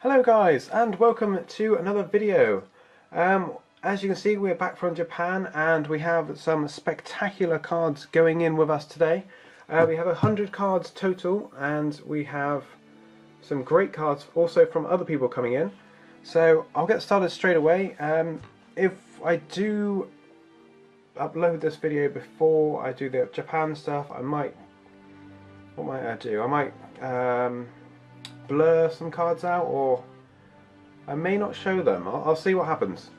Hello guys, and welcome to another video. As you can see, we're back from Japan and we have some spectacular cards going in with us today. We have 100 cards total, and we have some great cards also from other people coming in. So I'll get started straight away. If I do upload this video before I do the Japan stuff, what might I do? I might blur some cards out, or I may not show them. I'll see what happens.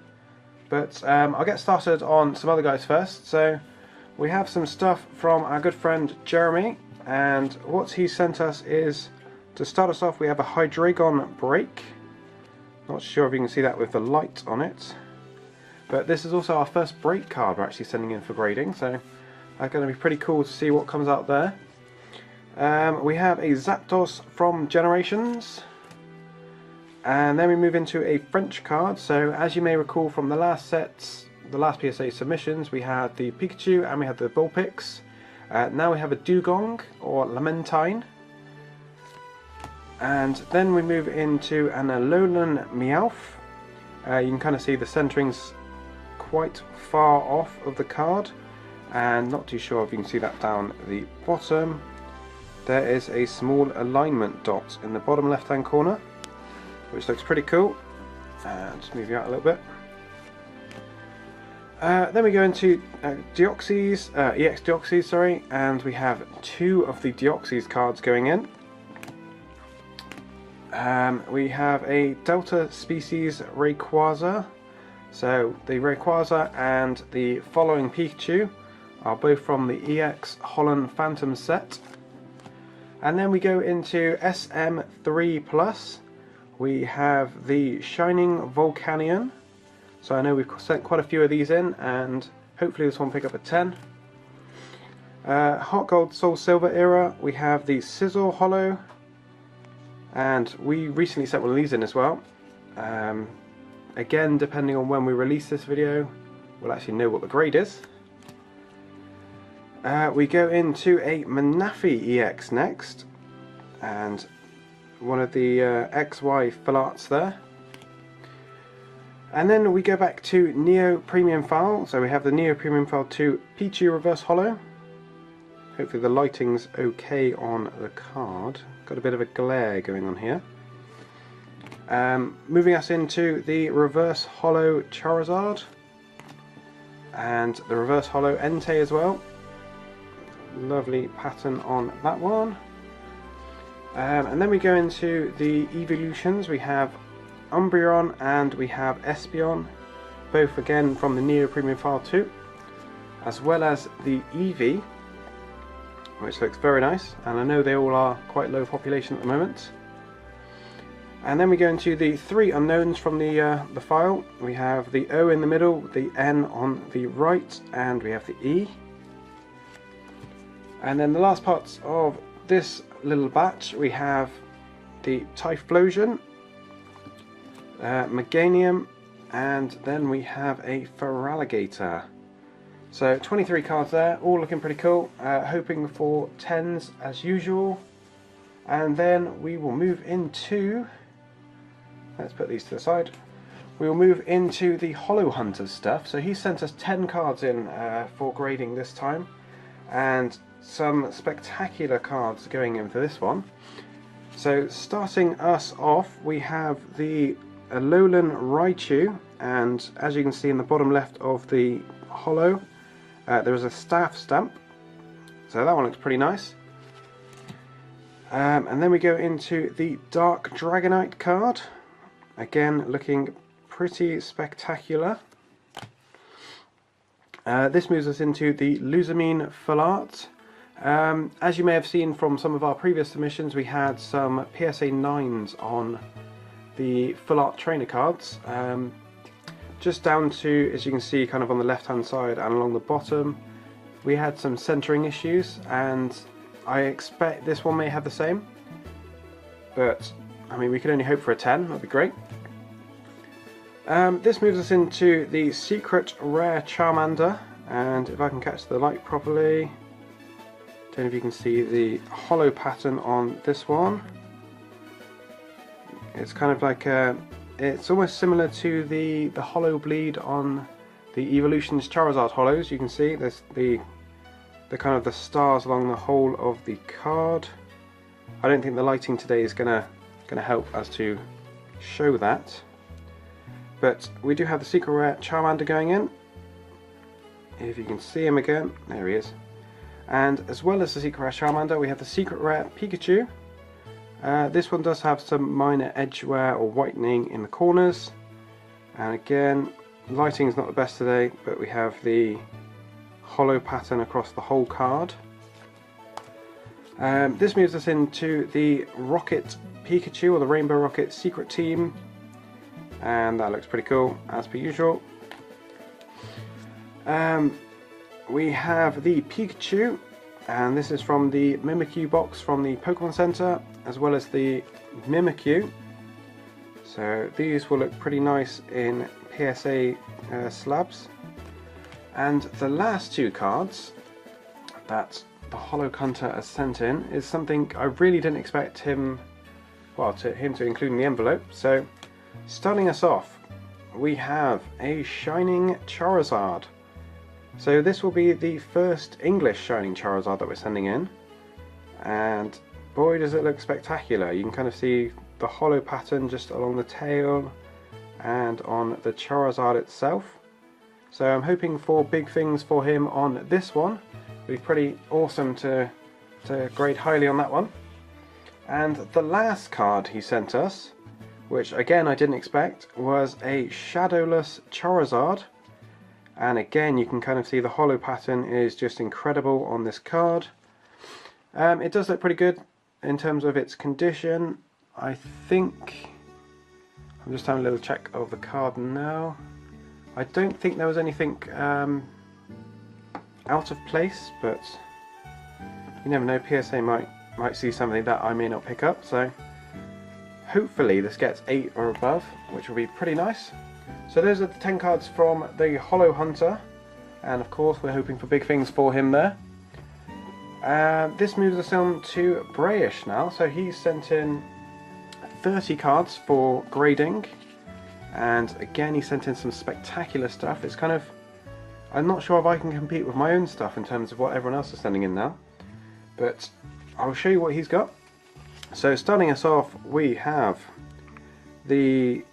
But I'll get started on some other guys first. So we have some stuff from our good friend Jeremy, and what he sent us is, to start us off, we have a Hydreigon break. Not sure if you can see that with the light on it, but this is also our first break card we're actually sending in for grading, so it's going to be pretty cool to see what comes out there. We have a Zapdos from Generations, and then we move into a French card. So as you may recall from the last sets, the last PSA submissions, we had the Pikachu and we had the Vulpix. Now we have a Dugong or Lamentine, and then we move into an Alolan Meowth. You can kind of see the centering's quite far off of the card, and not too sure if you can see that down the bottom. There is a small alignment dot in the bottom left hand corner, which looks pretty cool. Just move you out a little bit. Then we go into EX Deoxys, sorry, and we have two of the Deoxys cards going in. We have a Delta Species Rayquaza. So the Rayquaza and the following Pikachu are both from the EX Holland Phantom set. And then we go into SM3+. We have the Shining Volcanion. So I know we've sent quite a few of these in, and hopefully this one will pick up a 10. Hot Gold Soul Silver era, we have the Scizor Holo. And we recently sent one of these in as well. Again, depending on when we release this video, we'll actually know what the grade is. We go into a Manaphy EX next, and one of the XY full arts there. And then we go back to Neo Premium File. So we have the Neo Premium File 2 Pichu Reverse Holo. Hopefully the lighting's okay on the card. Got a bit of a glare going on here. Moving us into the Reverse Holo Charizard, and the Reverse Holo Entei as well. Lovely pattern on that one. And then we go into the evolutions. We have Umbreon and we have Espeon, both again from the Neo Premium File 2, as well as the Eevee, which looks very nice, and I know they all are quite low population at the moment. And then we go into the three unknowns from the file. We have the O in the middle, the N on the right, and we have the E. And then the last parts of this little batch, we have the Typhlosion, Meganium, and then we have a Feraligatr. So 23 cards there, all looking pretty cool. Hoping for 10s as usual. And then we will move into, let's put these to the side. We will move into the Holo Hunters stuff. So he sent us 10 cards in for grading this time, and some spectacular cards going in for this one. So starting us off, we have the Alolan Raichu, and as you can see in the bottom left of the holo, there is a staff stamp, so that one looks pretty nice. And then we go into the Dark Dragonite card, again looking pretty spectacular. This moves us into the Lusamine Full Art. As you may have seen from some of our previous submissions, we had some PSA 9s on the Full Art trainer cards. Just down to, as you can see, kind of on the left hand side and along the bottom, we had some centering issues, and I expect this one may have the same, but I mean, we can only hope for a 10, that'd be great. This moves us into the Secret Rare Charmander, and if I can catch the light properly, don't know if you can see the holo pattern on this one. It's kind of like it's almost similar to the hollow bleed on the Evolutions Charizard hollows. You can see there's the kind of the stars along the whole of the card. I don't think the lighting today is gonna help us to show that, but we do have the secret rare Charmander going in. If you can see him again, there he is. And as well as the secret rare Charmander, we have the secret rare Pikachu. This one does have some minor edge wear or whitening in the corners, and again, lighting is not the best today, but we have the hollow pattern across the whole card. This moves us into the Rocket Pikachu, or the Rainbow Rocket Secret Team, and that looks pretty cool as per usual. We have the Pikachu, and this is from the Mimikyu box from the Pokemon Center, as well as the Mimikyu. So these will look pretty nice in PSA slabs. And the last two cards that the Hollow Hunter has sent in is something I really didn't expect him to include in the envelope. So starting us off, we have a Shining Charizard. So this will be the first English Shining Charizard that we're sending in, and boy does it look spectacular. You can kind of see the hollow pattern just along the tail and on the Charizard itself. So I'm hoping for big things for him on this one. It'll be pretty awesome to grade highly on that one. And the last card he sent us, which again I didn't expect, was a Shadowless Charizard. And again, you can kind of see the hollow pattern is just incredible on this card. It does look pretty good in terms of its condition. I think, I'm just having a little check of the card now. I don't think there was anything out of place, but you never know, PSA might see something that I may not pick up, so hopefully this gets 8 or above, which will be pretty nice. So those are the 10 cards from the Hollow Hunter, and of course we're hoping for big things for him there. This moves us on to Brayish now, so he's sent in 30 cards for grading, and again he sent in some spectacular stuff. It's kind of, I'm not sure if I can compete with my own stuff in terms of what everyone else is sending in now, but I'll show you what he's got. So starting us off, we have the,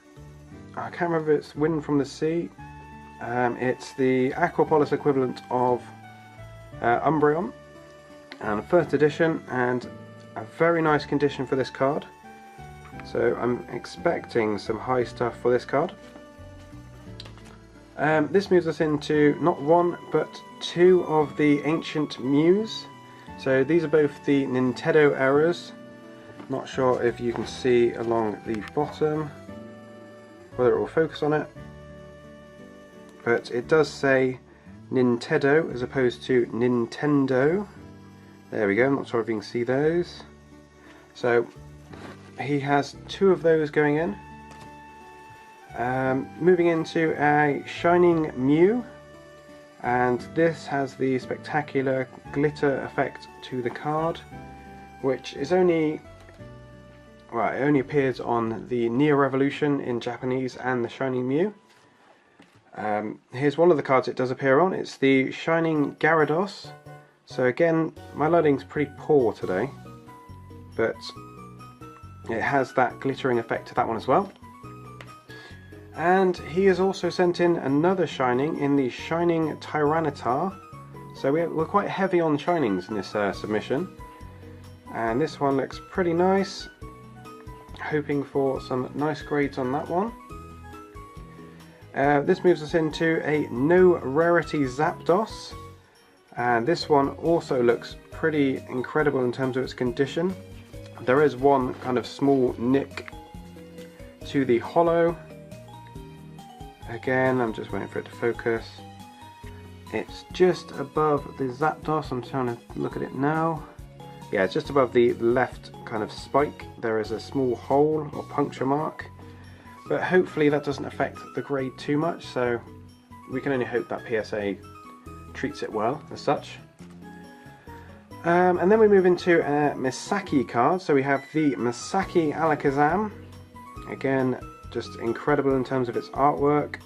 I can't remember if it's Wind from the Sea. It's the Aquapolis equivalent of Umbreon, and first edition, and a very nice condition for this card. So I'm expecting some high stuff for this card. This moves us into not one but two of the Ancient Mews. So these are both the Nintendo errors. Not sure if you can see along the bottom whether it will focus on it, but it does say Nintendo as opposed to Nintendo. There we go, I'm not sure if you can see those. So he has two of those going in. Moving into a Shining Mew, and this has the spectacular glitter effect to the card, which is only, well, it only appears on the Neo Revolution in Japanese and the Shining Mew. Here's one of the cards it does appear on. It's the Shining Gyarados. So again, my lighting's pretty poor today, but it has that glittering effect to that one as well. And he has also sent in another Shining in the Shining Tyranitar. So we're quite heavy on Shinings in this submission. And this one looks pretty nice. Hoping for some nice grades on that one. This moves us into a No Rarity Zapdos, and this one also looks pretty incredible in terms of its condition. There is one kind of small nick to the hollow. Again, I'm just waiting for it to focus. It's just above the Zapdos. I'm trying to look at it now. Yeah, it's just above the left kind of spike. There is a small hole or puncture mark, but hopefully that doesn't affect the grade too much, so we can only hope that PSA treats it well as such. And then we move into a Misaki card. So we have the Misaki Alakazam, Again, just incredible in terms of its artwork,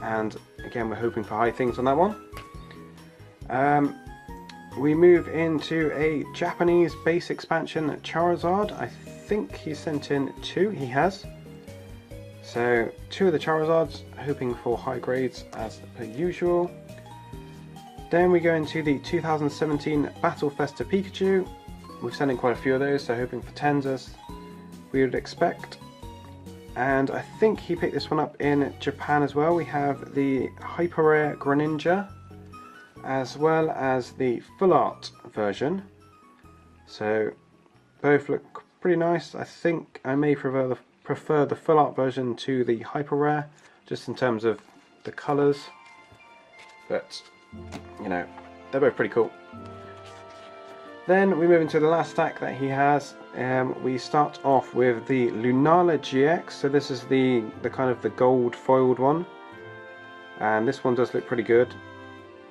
and again we're hoping for high things on that one. We move into a Japanese base expansion Charizard. I think he sent in 2, he has. So 2 of the Charizards, hoping for high grades as per usual. Then we go into the 2017 Battle Festa Pikachu. We've sent in quite a few of those, so hoping for 10s as we would expect. And I think he picked this one up in Japan as well. We have the Hyper Rare Greninja, as well as the full art version. So both look pretty nice. I think I may prefer the full art version to the Hyper Rare, just in terms of the colours. But you know, they're both pretty cool. Then we move into the last stack that he has. We start off with the Lunala GX. So this is the kind of the gold foiled one, and this one does look pretty good,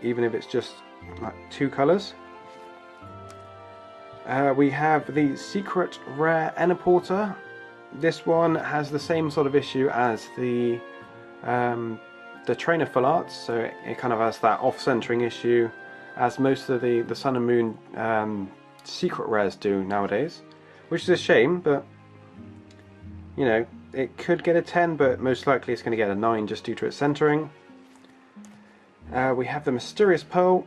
even if it's just like 2 colours. We have the Secret Rare Enneporter. This one has the same sort of issue as the Trainer Full Arts, so it kind of has that off-centering issue as most of the Sun and Moon Secret Rares do nowadays, which is a shame, but you know, it could get a 10, but most likely it's going to get a 9 just due to its centering. We have the Mysterious Pearl.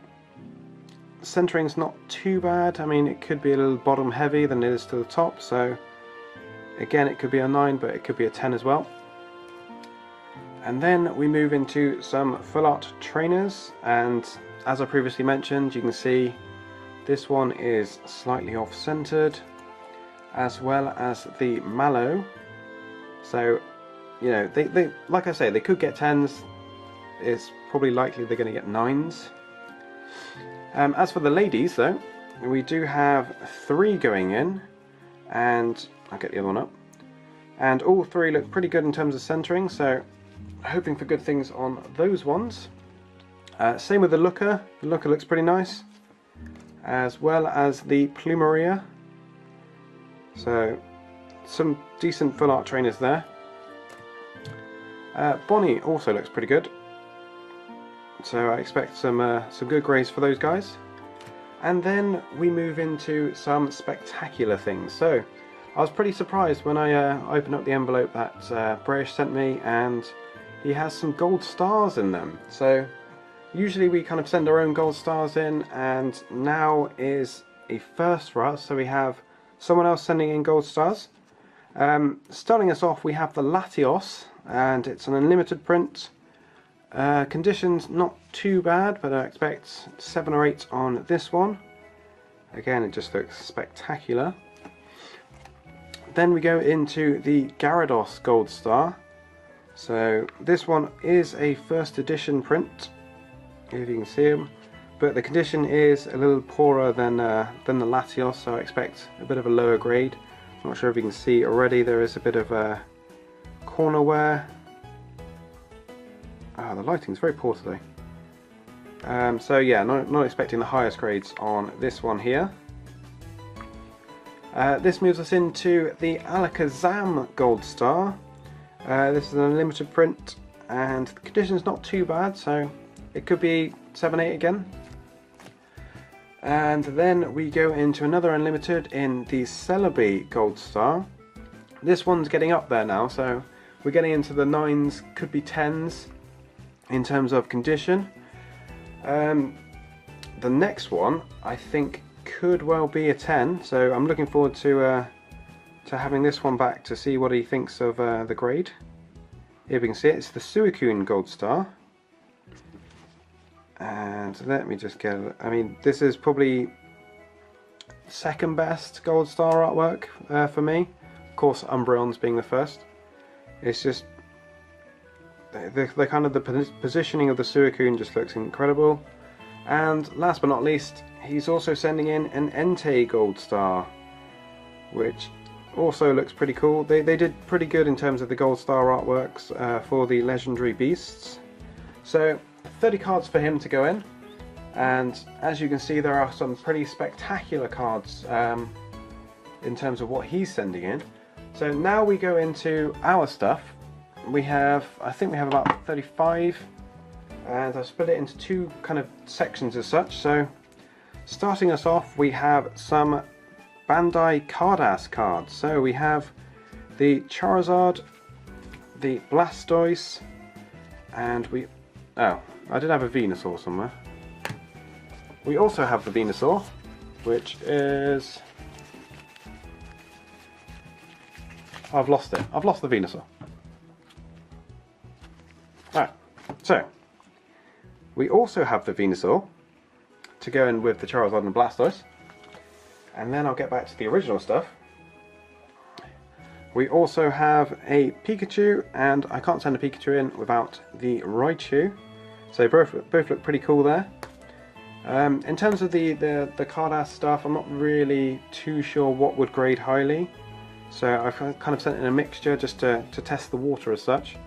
Centering's not too bad. I mean, it could be a little bottom heavy than it is to the top, so again it could be a 9, but it could be a 10 as well. And then we move into some full art trainers, and as I previously mentioned, you can see this one is slightly off centered, as well as the Mallow. So you know, they like I say, they could get 10s. It's probably likely they're going to get 9s. As for the ladies though, we do have 3 going in, and I'll get the other one up, and all 3 look pretty good in terms of centering, so hoping for good things on those ones. Same with the Looker. The Looker looks pretty nice, as well as the Plumeria. So some decent full art trainers there. Bonnie also looks pretty good, so I expect some good grades for those guys. And then we move into some spectacular things. So I was pretty surprised when I opened up the envelope that British sent me, and he has some gold stars in them. So usually we kind of send our own gold stars in, and now is a first for us. So we have someone else sending in gold stars. Starting us off, we have the Latios, and it's an unlimited print. Conditions not too bad, but I expect 7 or 8 on this one. Again, it just looks spectacular. Then we go into the Gyarados Gold Star. So this one is a first edition print, if you can see him, but the condition is a little poorer than the Latios, so I expect a bit of a lower grade. Not sure if you can see already, there is a bit of corner wear. Ah, the lighting's very poor today. So yeah, not expecting the highest grades on this one here. This moves us into the Alakazam Gold Star. This is an unlimited print, and the condition's not too bad, so it could be 7, 8 again. And then we go into another unlimited in the Celebi Gold Star. This one's getting up there now, so we're getting into the 9s, could be 10s in terms of condition. The next one I think could well be a 10, so I'm looking forward to having this one back to see what he thinks of the grade. Here we can see it, it's the Suicune Gold Star. And let me just get, I mean, this is probably second best Gold Star artwork for me. Of course, Umbreon's being the first. It's just, the kind of the positioning of the Suicune just looks incredible. And last but not least, he's also sending in an Entei Gold Star, which also looks pretty cool. They did pretty good in terms of the Gold Star artworks for the legendary beasts. So 30 cards for him to go in, and as you can see, there are some pretty spectacular cards in terms of what he's sending in. So now we go into our stuff. I think we have about 35, and I've split it into two kind of sections as such. So starting us off, we have some Bandai Cardass cards. So we have the Charizard, the Blastoise, and I did have a Venusaur somewhere. We also have the Venusaur, which is... I've lost it. I've lost the Venusaur. Alright, so we also have the Venusaur to go in with the Charizard and Blastoise. And then I'll get back to the original stuff. We also have a Pikachu, and I can't send a Pikachu in without the Raichu. So both look pretty cool there. In terms of the Cardass stuff, I'm not really too sure what would grade highly. So I've kind of sent in a mixture just to test the water as such.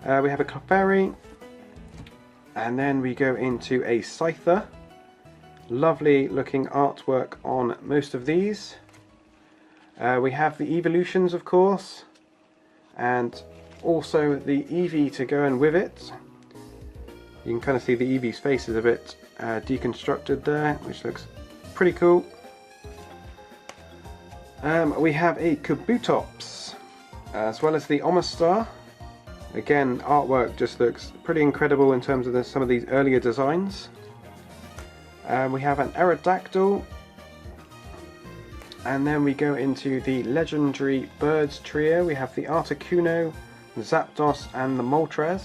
We have a Clefairy, and then we go into a Scyther. Lovely looking artwork on most of these. We have the Evolutions, of course, and also the Eevee to go in with it. You can kind of see the Eevee's face is a bit deconstructed there, which looks pretty cool. We have a Kabutops, as well as the Omastar. Again, artwork just looks pretty incredible in terms of some of these earlier designs. We have an Aerodactyl, and then we go into the legendary birds trio. We have the Articuno, the Zapdos, and the Moltres.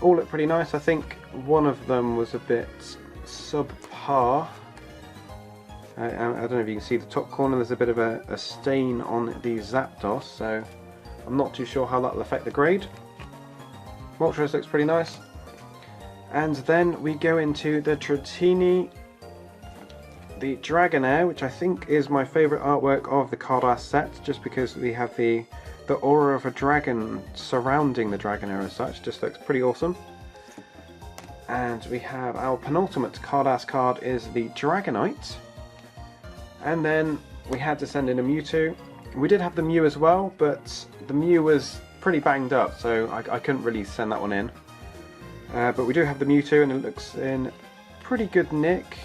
All look pretty nice. I think one of them was a bit subpar. I don't know if you can see the top corner, there's a bit of a stain on the Zapdos, so I'm not too sure how that will affect the grade. Moltres looks pretty nice. And then we go into the Dratini, the Dragonair, which I think is my favourite artwork of the Cardass set, just because we have the aura of a dragon surrounding the Dragonair as such. Just looks pretty awesome. And we have our penultimate Cardass card is the Dragonite. And then we had to send in a Mewtwo. We did have the Mew as well, but the Mew was pretty banged up, so I couldn't really send that one in. But we do have the Mewtwo, and it looks in pretty good nick.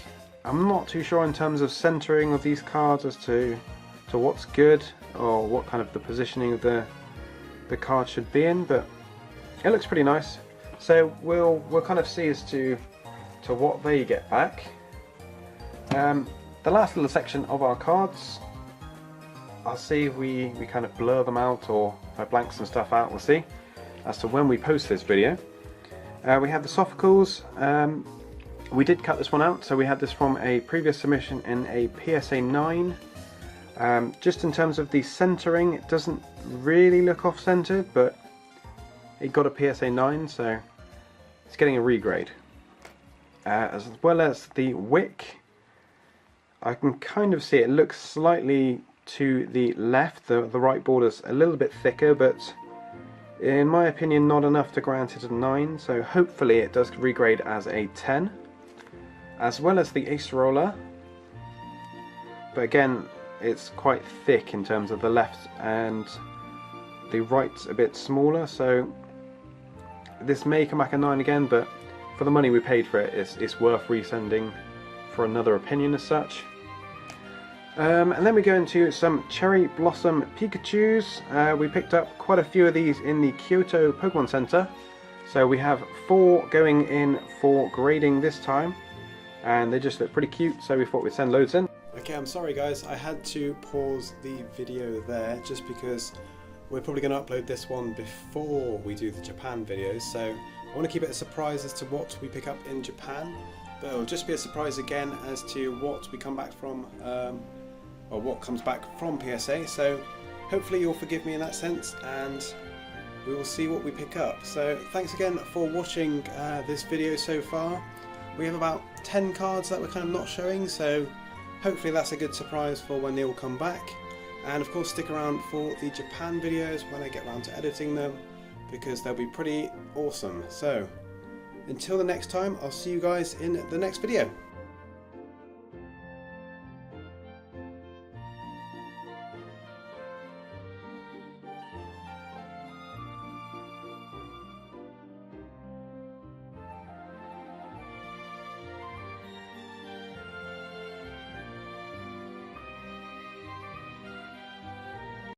I'm not too sure in terms of centering of these cards as to what's good, or what kind of the positioning of the card should be in, but it looks pretty nice. So we'll kind of see as to what they get back. The last little section of our cards, I'll see if we kind of blur them out, or if I blank some stuff out, we'll see as to when we post this video. We have the Sophocles. We did cut this one out, so we had this from a previous submission in a PSA 9. Just in terms of the centering, it doesn't really look off-centered, but it got a PSA 9, so it's getting a regrade. As well as the wick, I can kind of see it looks slightly to the left. The right border's a little bit thicker, but in my opinion not enough to grant it a 9, so hopefully it does regrade as a 10. As well as the Acerola, but again it's quite thick in terms of the left, and the right's a bit smaller, so this may come back a 9 again, but for the money we paid for it, it's worth resending for another opinion as such. And then we go into some Cherry Blossom Pikachus. We picked up quite a few of these in the Kyoto Pokemon Center, so we have 4 going in for grading this time, and they just look pretty cute, so we thought we'd send loads in. Okay, I'm sorry guys, I had to pause the video there just because we're probably going to upload this one before we do the Japan videos, so I want to keep it a surprise as to what we pick up in Japan, but it'll just be a surprise again as to what we come back from, or what comes back from PSA, so hopefully you'll forgive me in that sense, and we will see what we pick up. So thanks again for watching this video so far. We have about 10 cards that we're kind of not showing, so hopefully that's a good surprise for when they all come back. And of course stick around for the Japan videos when I get around to editing them, because they'll be pretty awesome. So until the next time, I'll see you guys in the next video.